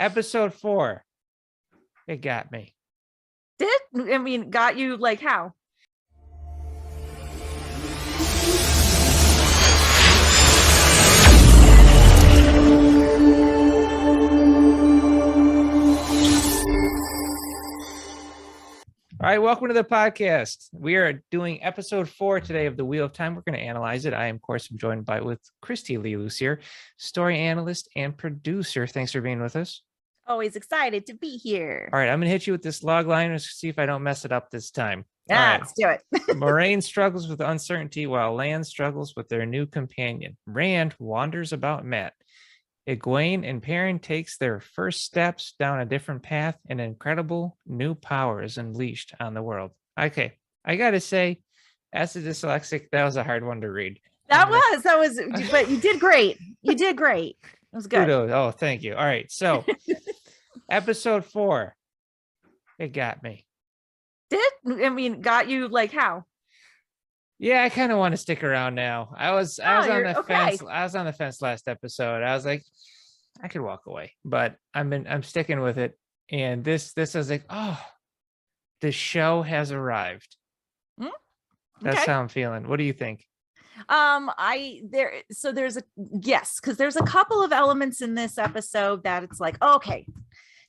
Episode 4. It got me. Got you like how? All right, welcome to the podcast. We are doing episode 4 today of the Wheel of Time. We're going to analyze it. I am, of course, joined with Kristy Leigh Lussier, story analyst and producer. Thanks for being with us. Always excited to be here. All right, I'm going to hit you with this log line and see if I don't mess it up this time. Yeah, all right. Let's do it. Moiraine struggles with uncertainty while Lan struggles with their new companion. Rand wanders about Matt. Egwene and Perrin takes their first steps down a different path, and incredible new power is unleashed on the world. Okay, I gotta say, as a dyslexic, that was a hard one to read. That was, but you did great. You did great. It was good. Kudos. Oh, thank you. All right, so episode 4, it got me. Got you like how? Yeah, I kind of want to stick around now. I was on the fence. Okay. I was on the fence last episode. I was like, I could walk away, but I'm sticking with it. And this is like, oh, the show has arrived. Okay. That's how I'm feeling. What do you think? There's a couple of elements in this episode that it's like, okay,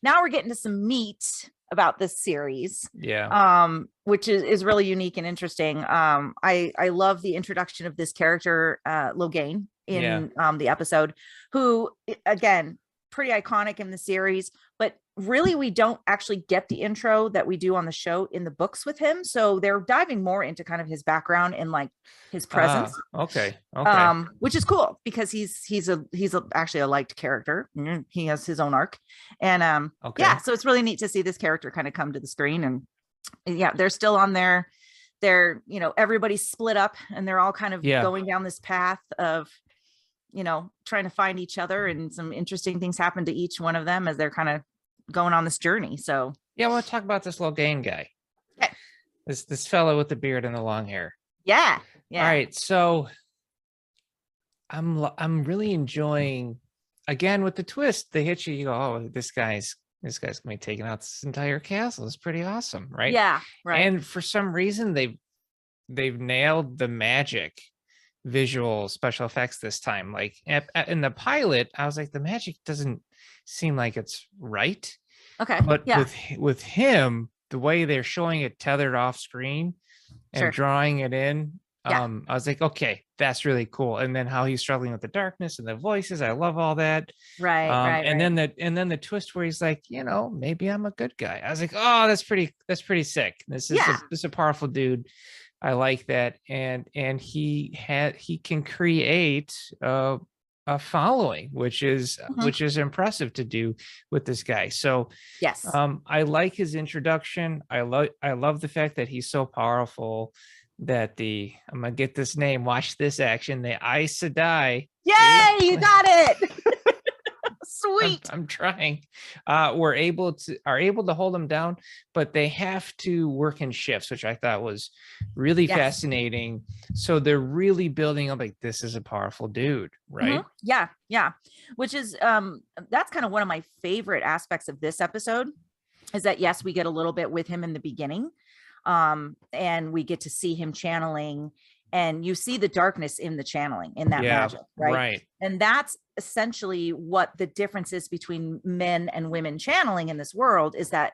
now we're getting to some meat about this series. Yeah. Which is really unique and interesting. I love the introduction of this character, Logain, in the episode, who, again, pretty iconic in the series, but really we don't actually get the intro that we do on the show in the books with him. So they're diving more into kind of his background and like his presence. Okay. Which is cool because he's actually a liked character. He has his own arc, and so it's really neat to see this character kind of come to the screen. And yeah, they're still on they're everybody's split up and they're all kind of going down this path of trying to find each other, and some interesting things happen to each one of them as they're kind of going on this journey. So yeah, I want to talk about this Logain guy. Okay. This fellow with the beard and the long hair. Yeah. All right, so I'm really enjoying, again, with the twist. They hit you go, oh, this guy's gonna be taking out this entire castle. It's pretty awesome, right? Yeah, right. And for some reason they've nailed the magic visual special effects this time. Like in the pilot, I was like, the magic doesn't seem like it's right. Okay. But with him, the way they're showing it tethered off screen and drawing it in, I was like, okay, that's really cool. And then how he's struggling with the darkness and the voices, I love all that. Right. And then the twist where he's like, maybe I'm a good guy. I was like, oh, that's pretty sick. This is a powerful dude. I like that. And he can create a following, which is impressive to do with this guy. So yes, I like his introduction. I love the fact that he's so powerful that I'm gonna get this name, watch this action, the Aes Sedai. Yay, you got it. Sweet. I'm trying. Are able to hold them down, but they have to work in shifts, which I thought was really fascinating. So they're really building up like, this is a powerful dude, right? Mm-hmm. Yeah. Which is that's kind of one of my favorite aspects of this episode, is that yes, we get a little bit with him in the beginning, and we get to see him channeling. And you see the darkness in the channeling, in that magic, right? And that's essentially what the difference is between men and women channeling in this world, is that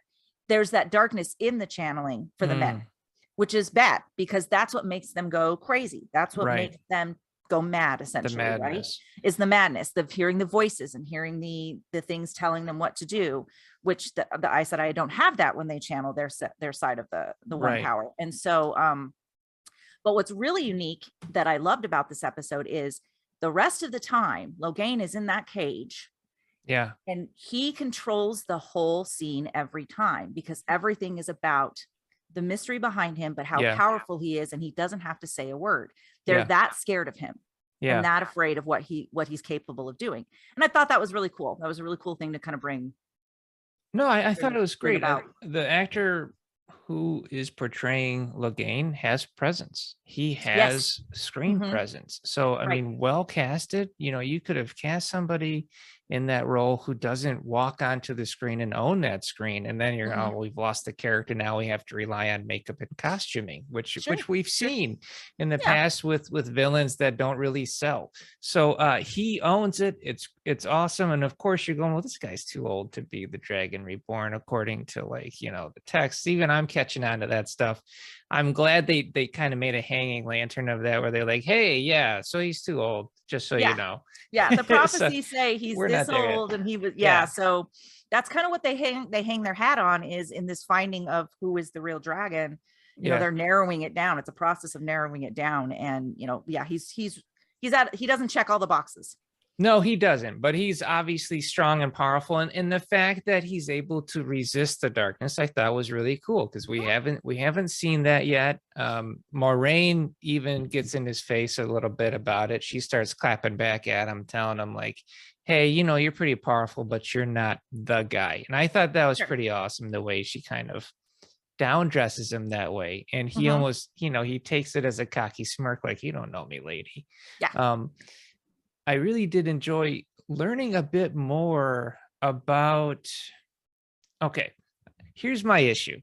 there's that darkness in the channeling for the men, which is bad because that's what makes them go crazy. That's what makes them go mad, essentially, right? Is the madness of hearing the voices and hearing the things telling them what to do, which the Aes Sedai don't have that when they channel their side of the one power. And so, but what's really unique that I loved about this episode is the rest of the time, Logain is in that cage. Yeah. And he controls the whole scene every time, because everything is about the mystery behind him, but how powerful he is. And he doesn't have to say a word. They're that scared of him and that afraid of what he's capable of doing. And I thought that was really cool. That was a really cool thing to kind of bring. No, I thought it was great. The actor who is portraying Logain has presence. He has screen presence. So, I mean, well casted. You could have cast somebody in that role who doesn't walk onto the screen and own that screen. And then you're, oh, we've lost the character. Now we have to rely on makeup and costuming, which we've seen in the past with villains that don't really sell. So he owns it. It's awesome. And of course you're going, well, this guy's too old to be the Dragon Reborn, according to like, the text. Even I'm catching on to that stuff. I'm glad they kind of made a hanging lantern of that, where they're like, hey, yeah, so he's too old, just so you know. Yeah, the prophecies say he's this old, and he was so that's kind of what they hang their hat on, is in this finding of who is the real dragon. You know, they're narrowing it down. It's a process of narrowing it down. And he doesn't check all the boxes. No, he doesn't, but he's obviously strong and powerful. And the fact that he's able to resist the darkness, I thought was really cool, because we haven't seen that yet. Moiraine even gets in his face a little bit about it. She starts clapping back at him, telling him like, hey, you're pretty powerful, but you're not the guy. And I thought that was pretty awesome, the way she kind of down dresses him that way. And he almost, he takes it as a cocky smirk, like, you don't know me, lady. I really did enjoy learning a bit more about, here's my issue.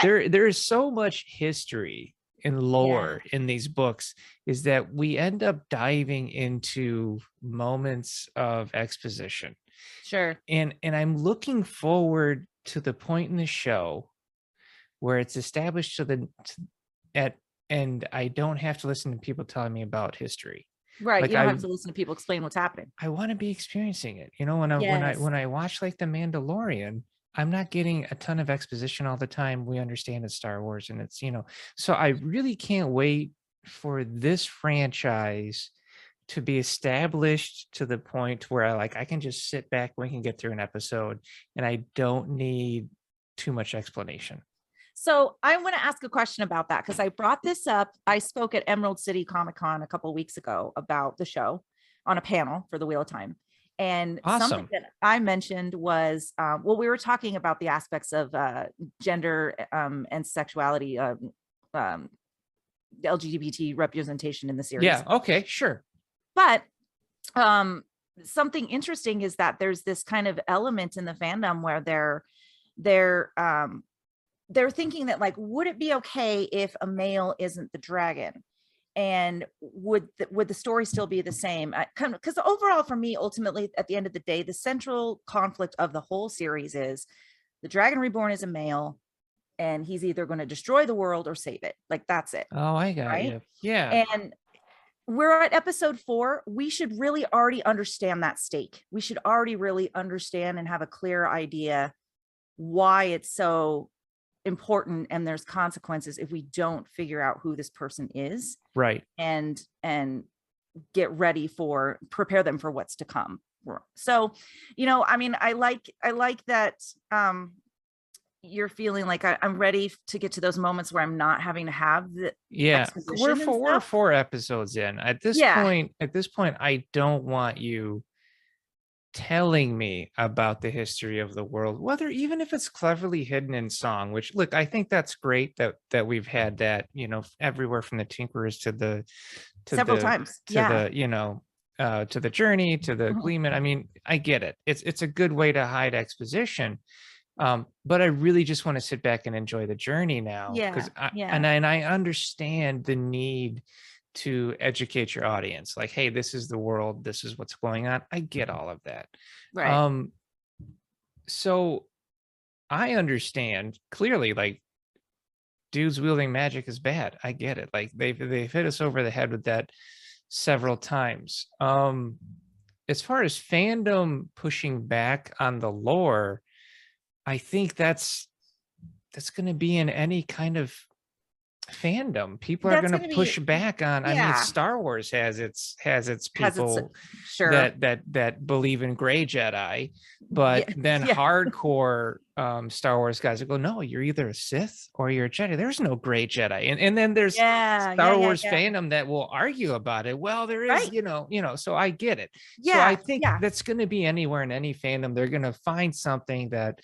There is so much history and lore in these books, is that we end up diving into moments of exposition. And I'm looking forward to the point in the show where it's established and I don't have to listen to people telling me about history. Right. Like, you don't have to listen to people explain what's happening. I want to be experiencing it. When I watch like The Mandalorian, I'm not getting a ton of exposition all the time. We understand it's Star Wars, and it's, so I really can't wait for this franchise to be established to the point where I can just sit back, we can get through an episode, and I don't need too much explanation. So I want to ask a question about that, because I brought this up. I spoke at Emerald City Comic Con a couple of weeks ago about the show on a panel for the Wheel of Time. And something that I mentioned was, we were talking about the aspects of gender and sexuality, LGBT representation in the series. Yeah. Okay. Sure. But something interesting is that there's this kind of element in the fandom where they're thinking that, like, would it be okay if a male isn't the dragon? And would the story still be the same? Because overall, for me, ultimately, at the end of the day, the central conflict of the whole series is the Dragon Reborn is a male, and he's either going to destroy the world or save it. Like, that's it. Oh, I got you. Yeah. And we're at episode 4. We should really already understand that stake. We should already really understand and have a clear idea why it's so important, and there's consequences if we don't figure out who this person is, right? And get ready prepare them for what's to come. So I mean, I like that you're feeling like I'm ready to get to those moments where I'm not having to have the we're 4 episodes in at this point. I don't want you telling me about the history of the world, whether even if it's cleverly hidden in song, which, look, I think that's great that we've had that, everywhere from the Tinkerers to the several times to the Journey to the Gleeman. I mean, I get it. It's a good way to hide exposition. But I really just want to sit back and enjoy the journey now. And I understand the need to educate your audience, like, hey, this is the world, this is what's going on. I get all of that. Right. So I understand clearly, like, dudes wielding magic is bad. I get it. Like, they've hit us over the head with that several times. As far as fandom pushing back on the lore, I think that's going to be in any kind of fandom. People are going to push back on. I mean, Star Wars has its people that believe in gray Jedi, but then hardcore Star Wars guys will go, no, you're either a Sith or you're a Jedi. There's no gray Jedi. And then there's Star Wars fandom that will argue about it. Well, there is, so I get it. So I think that's going to be anywhere in any fandom. They're going to find something that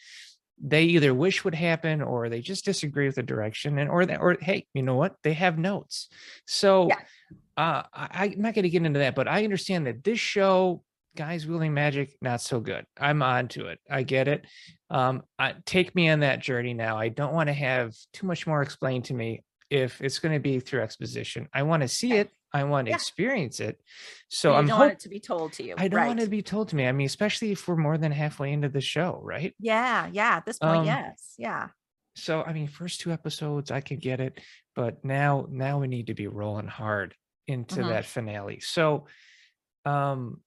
they either wish would happen, or they just disagree with the direction, or hey, you know what? They have notes. So I'm not going to get into that, but I understand that this show guys wielding magic, not so good. I'm on to it. I get it. Take me on that journey now. I don't want to have too much more explained to me if it's going to be through exposition. I want to see Okay. it. I want to Yeah. experience it. So But you I'm don't want hope it to be told to you. I don't want Right. it to be told to me. I mean, especially if we're more than halfway into the show, right? Yeah. Yeah. At this point, Um, yes. Yeah. so I mean, first 2 episodes, I could get it, but now we need to be rolling hard into Mhm. that finale. So um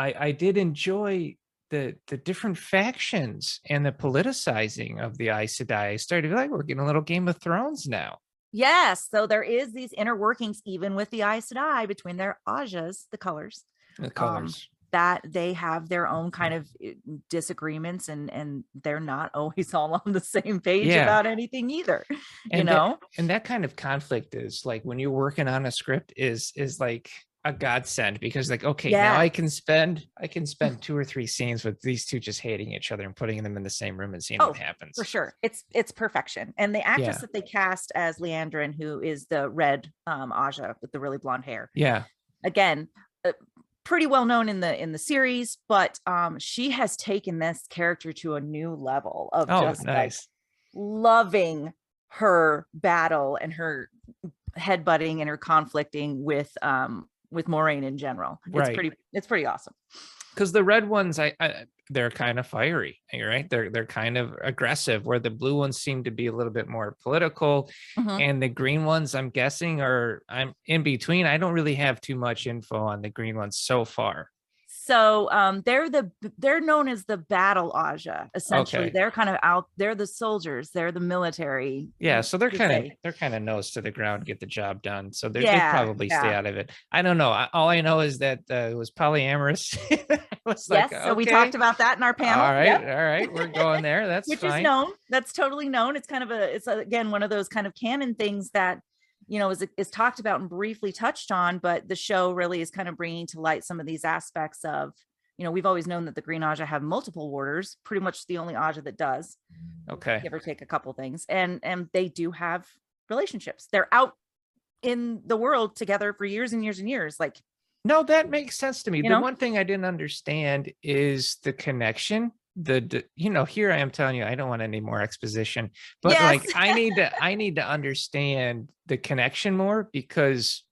I did enjoy the different factions and the politicizing of the Aes Sedai. I started to feel like we're getting a little Game of Thrones now. Yes. So there is these inner workings, even with the Aes Sedai, between their Ajas, the colors, The um, colors. that they have their own kind of disagreements, and they're not always all on the same page Yeah. about anything either. You And know? that kind of conflict is like when you're working on a script is like a godsend, because like, okay, now Yeah. I can spend 2 or 3 scenes with these two just hating each other and putting them in the same room and seeing what Oh, happens. for sure. It's perfection. And the actress Yeah. that they cast as Leandrin, who is the red Aja with the really blonde hair, Yeah. again, pretty well known in the series, but she has taken this character to a new level of just like Nice. loving her battle and her headbutting and her conflicting with Moiraine in general. Right. It's pretty awesome. Because the red ones, they're kind of fiery, right? They're kind of aggressive, where the blue ones seem to be a little bit more political, Mhm. and the green ones, I'm guessing, I'm in between. I don't really have too much info on the green ones so far. So they're known as the battle Aja. Essentially, Okay. they're kind of out. They're the soldiers. They're the military. Yeah, so they're per kind of se. nose to the ground, get the job done. So they Yeah, probably stay yeah. out of it. I don't know. All I know is that it was polyamorous. I was like, Yes. So we okay, talked about that in our panel. all Yep. right, we're going there. That's Which is fine. known. That's totally known. It's kind of again one of those kind of canon things that is talked about and briefly touched on, but the show really is kind of bringing to light some of these aspects of, we've always known that the Green Aja have multiple warders, pretty much the only Aja that does. Okay. Give or take a couple things, and they do have relationships. They're out in the world together for years and years and years. Like, no, that makes sense to me. you The know, one thing I didn't understand is the connection. Here I am telling you, I don't want any more exposition, but yes, like I need to understand the connection more, because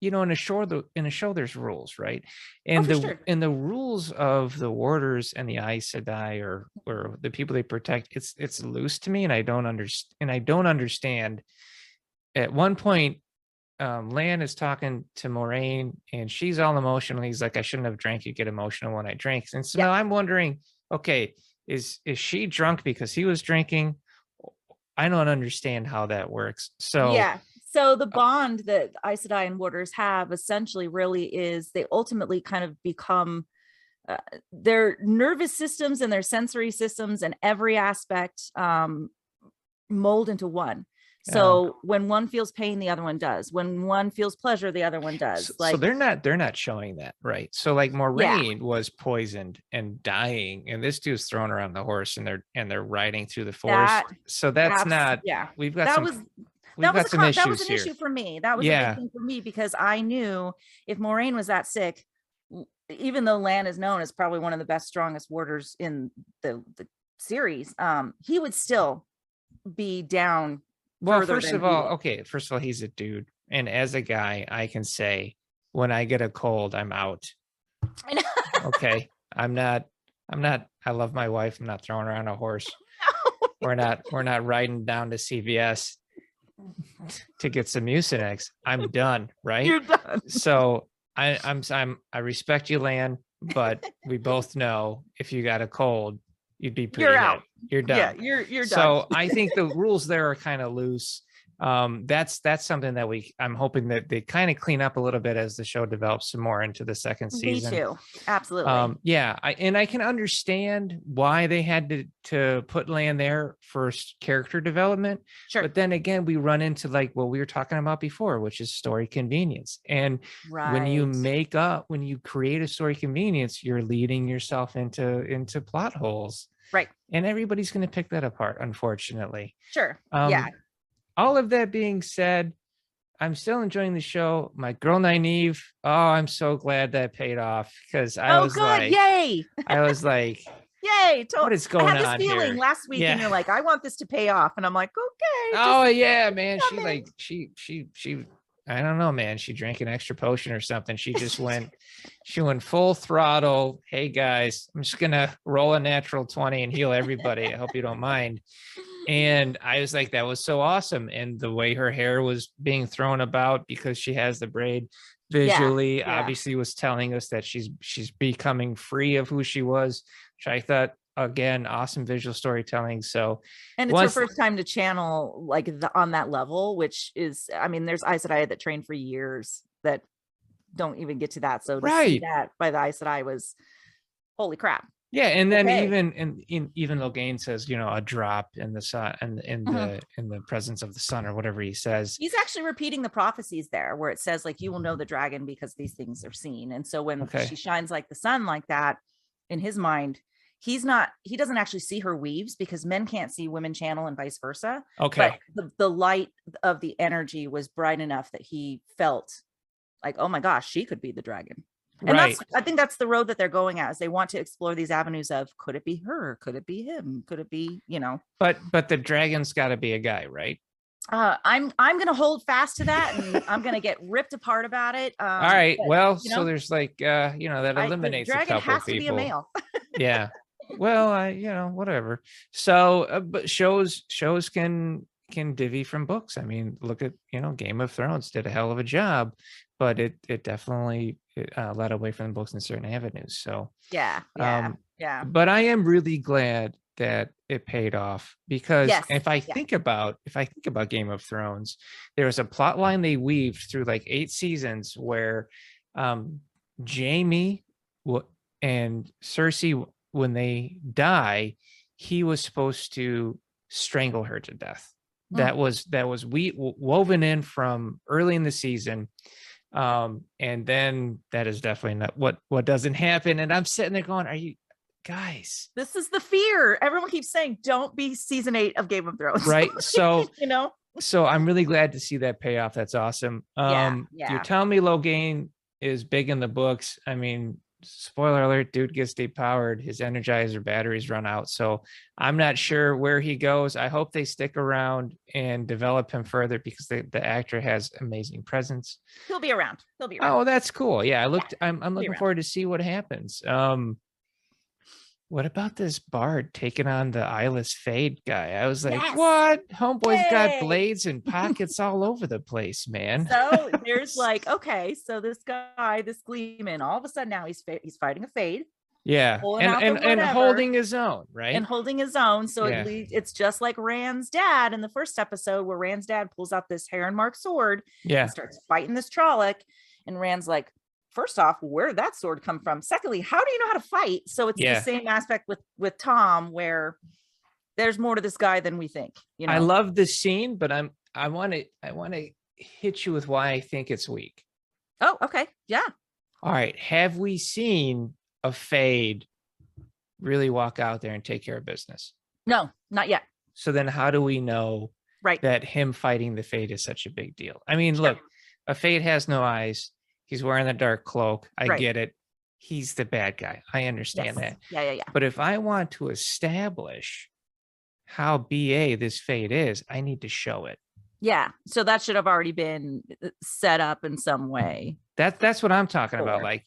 in a show there's rules, right? And sure. the rules of the warders and the Aes Sedai, or the people they protect, it's loose to me, and I don't understand. At one point, Lan is talking to Moiraine, and she's all emotional. He's like, I shouldn't have drank. You get emotional when I drink. And so now I'm wondering, okay, is she drunk because he was drinking? I don't understand how that works. So yeah. So the bond that Aes Sedai and warders have essentially really is they ultimately kind of become their nervous systems and their sensory systems and every aspect mold into one. So when one feels pain, the other one does. When one feels pleasure, the other one does. So they're not showing that, right? So like Moiraine was poisoned and dying, and this dude's thrown around the horse, and they're riding through the forest. So that's not. Yeah, We've got that some. was We've got some issues that was an here. issue for me. That was a big thing for me, because I knew if Moiraine was that sick, even though Lan is known as probably one of the best, strongest warders in the series, he would still be down. Well, first of all, he's a dude, and as a guy, I can say when I get a cold, I'm out. Okay, I'm not. I love my wife. I'm not throwing her on a horse. We're not riding down to CVS to get some Mucinex. I'm done. Right. You're done. So I respect you, Lan, but we both know if you got a cold, you'd be pretty You're out. You're done. Yeah, you're done. So I think the rules there are kind of loose. That's something that I'm hoping that they kind of clean up a little bit as the show develops some more into the second season. Me too. Absolutely. Yeah, I can understand why they had to put Lan there for character development. Sure. But then again, we run into like what we were talking about before, which is story convenience. And when you create a story convenience, you're leading yourself into plot holes. Right. And everybody's going to pick that apart, unfortunately. Sure. Yeah. All of that being said, I'm still enjoying the show. My girl Nynaeve, oh, I'm so glad that paid off, because Oh, good. Yay. I was like, Yay. what is I going had this on feeling here? last week, and Yeah. you're like, I want this to pay off. And I'm like, okay. Oh Just yeah, man. She come in. like she I don't know, man. She drank an extra potion or something. She went full throttle. Hey guys, I'm just gonna roll a natural 20 and heal everybody. I hope you don't mind. And I was like, that was so awesome. And the way her hair was being thrown about because she has the braid visually, Yeah. obviously was telling us that she's becoming free of who she was, which I thought, again, awesome visual storytelling. So And it's her first time to channel like on that level, which is, I mean, there's Aes Sedai that trained for years that don't even get to that. So to see that by the Aes Sedai was holy crap. Yeah, and then even Logain says, a drop in the sun and in the presence of the sun, or whatever he says. He's actually repeating the prophecies there, where it says like, you will know the dragon because these things are seen. And so when she shines like the sun like that, in his mind, he doesn't actually see her weaves, because men can't see women channel and vice versa. Okay. But the light of the energy was bright enough that he felt like, oh my gosh, she could be the dragon. And I think that's the road that they're going at, is they want to explore these avenues of, could it be her? Could it be him? Could it be, But the dragon's got to be a guy, right? I'm going to hold fast to that, and I'm going to get ripped apart about it. All right. But, so there's like, that eliminates the dragon a couple has of people. To be a male. Yeah. Well, whatever. So, but shows can divvy from books. I mean, look at, Game of Thrones did a hell of a job, but it definitely led away from the books in certain avenues. So yeah. But I am really glad that it paid off, because if I think about Game of Thrones, there was a plot line they weaved through like 8 seasons where Jaime and Cersei, when they die, he was supposed to strangle her to death. That was woven in from early in the season. And then that is definitely not what doesn't happen. And I'm sitting there going, are you guys? This is the fear. Everyone keeps saying, don't be season 8 of Game of Thrones. Right. So, so I'm really glad to see that payoff. That's awesome. You're telling me Logain is big in the books. I mean, spoiler alert, dude gets depowered, his energizer batteries run out, so I'm not sure where he goes. I hope they stick around and develop him further, because the actor has amazing presence. He'll be around. Oh, that's cool. Yeah, I'm looking forward to see what happens. What about this bard taking on the eyeless fade guy? I was like, what? Homeboy's got blades and pockets all over the place, man. So there's like, okay, so this guy, this Gleeman, all of a sudden now he's fighting a fade. Yeah, and holding his own, right? And holding his own. So it's just like Rand's dad in the first episode, where Rand's dad pulls out this heron marked sword and starts fighting this Trolloc. And Rand's like, first off, where did that sword come from? Secondly, how do you know how to fight? So it's the same aspect with Tom, where there's more to this guy than we think. I love this scene, but I want to hit you with why I think it's weak. Oh, okay. Yeah. All right. Have we seen a fade really walk out there and take care of business? No, not yet. So then how do we know that him fighting the fade is such a big deal? I mean, look, a fade has no eyes. He's wearing the dark cloak. I get it. He's the bad guy. I understand that. Yeah. But if I want to establish how BA this fade is, I need to show it. Yeah. So that should have already been set up in some way. That's what I'm talking about. Like,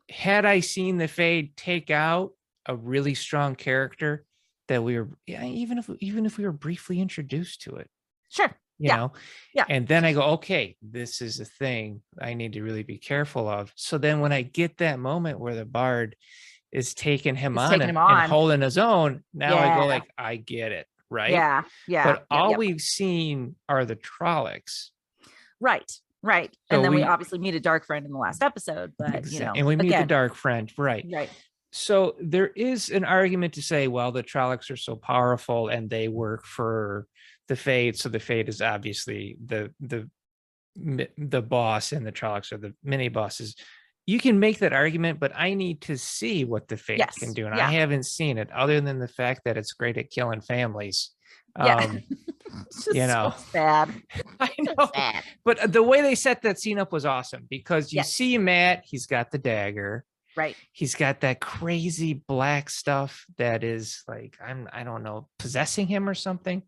had I seen the fade take out a really strong character that we were, even if we were briefly introduced to it. Sure. You know, and then I go, okay, this is a thing I need to really be careful of. So then when I get that moment where the bard is taking him on and holding his own, now I go like, I get it. Right. Yeah. But all we've seen are the Trollocs. Right. So and then we obviously meet a dark friend in the last episode, but and we meet the dark friend. Right. So there is an argument to say, well, the Trollocs are so powerful and they work for the Fade. So the Fade is obviously the boss, and the Trollocs are the mini bosses. You can make that argument, but I need to see what the Fade can do. And I haven't seen it, other than the fact that it's great at killing families. It's just You know. so sad. I So know. sad. But the way they set that scene up was awesome because you Yes. see Matt, he's got the dagger. Right. He's got that crazy black stuff that is like, I don't know, possessing him or something.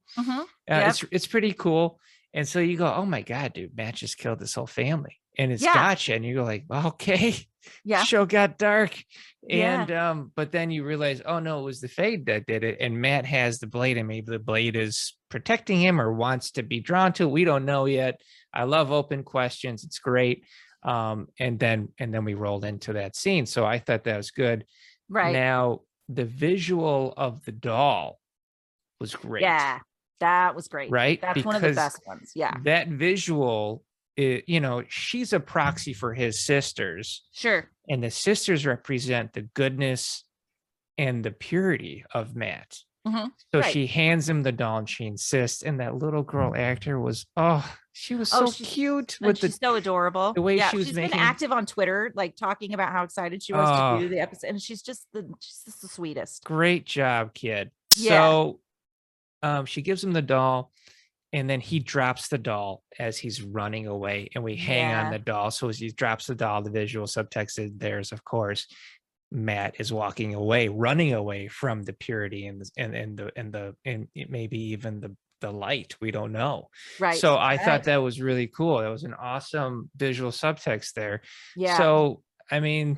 It's pretty cool. And so you go, oh my God, dude, Matt just killed this whole family. And it's gotcha. And you go like, well, okay. Yeah. Show got dark. Yeah. And but then you realize, oh no, it was the Fade that did it. And Matt has the blade, and maybe the blade is protecting him or wants to be drawn to it. We don't know yet. I love open questions. It's great. And then we rolled into that scene. So I thought that was good. Right. Now the visual of the doll was great. Yeah, that was great. Right. That's one of the best ones. Yeah. That visual, you know, she's a proxy for his sisters. Sure. And the sisters represent the goodness and the purity of Matt. So she hands him the doll and she insists. And that little girl actor was, she was so cute. She's so adorable. The way she was been active on Twitter, like talking about how excited she was to do the episode. And she's just the sweetest. Great job, kid. Yeah. So she gives him the doll. And then he drops the doll as he's running away, and we hang on the doll. So as he drops the doll, the visual subtext is theirs, of course. Matt is walking away, running away from the purity and maybe even the light. We don't know. Right. So I thought that was really cool. That was an awesome visual subtext there. Yeah. So I mean,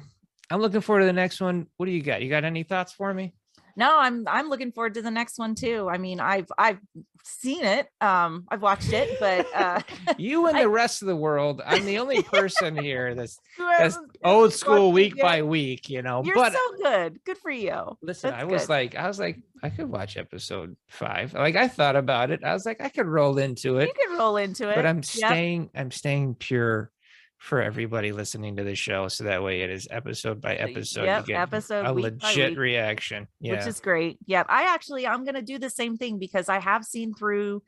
I'm looking forward to the next one. What do you got? You got any thoughts for me? No, I'm looking forward to the next one too. I mean, I've seen it. I've watched it, but you and the rest of the world, I'm the only person here that's old school week by week, you know. You're but so good. Good for you. Listen, I was like, I could watch episode 5. Like I thought about it. I was like, I could roll into it. You can roll into it. But I'm staying pure for everybody listening to the show, so that way it is episode by episode. Yep, you get episode a week legit reaction. Yeah, which is great. Yeah, I'm gonna do the same thing because I have seen through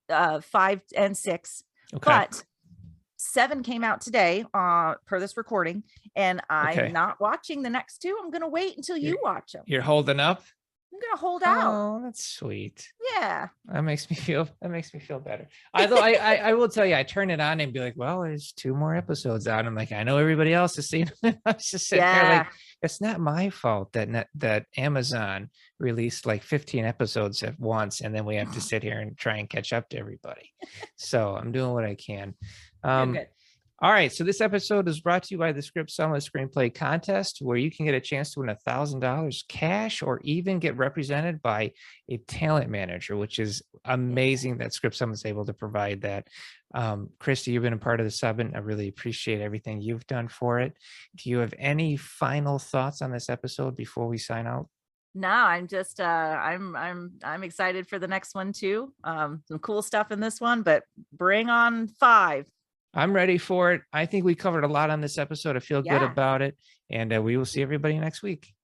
5 and 6, but 7 came out today per this recording, and I'm not watching the next 2. I'm gonna wait until you watch them. You're holding up. I'm gonna hold out. Oh, that's sweet. Yeah, that makes me feel better. Although I will tell you, I turn it on and be like, well, there's 2 more episodes out. I'm like, I know everybody else has seen them. I was just sitting there like, it's not my fault that Amazon released like 15 episodes at once, and then we have to sit here and try and catch up to everybody. So I'm doing what I can. Good. All right, so this episode is brought to you by the Script Summit Screenplay Contest, where you can get a chance to win $1,000 cash or even get represented by a talent manager, which is amazing that Script Summit is able to provide that. Kristy, you've been a part of the summit. I really appreciate everything you've done for it. Do you have any final thoughts on this episode before we sign out? No, I'm just I'm excited for the next one too. Some cool stuff in this one, but bring on 5. I'm ready for it. I think we covered a lot on this episode. I feel good about it. And we will see everybody next week.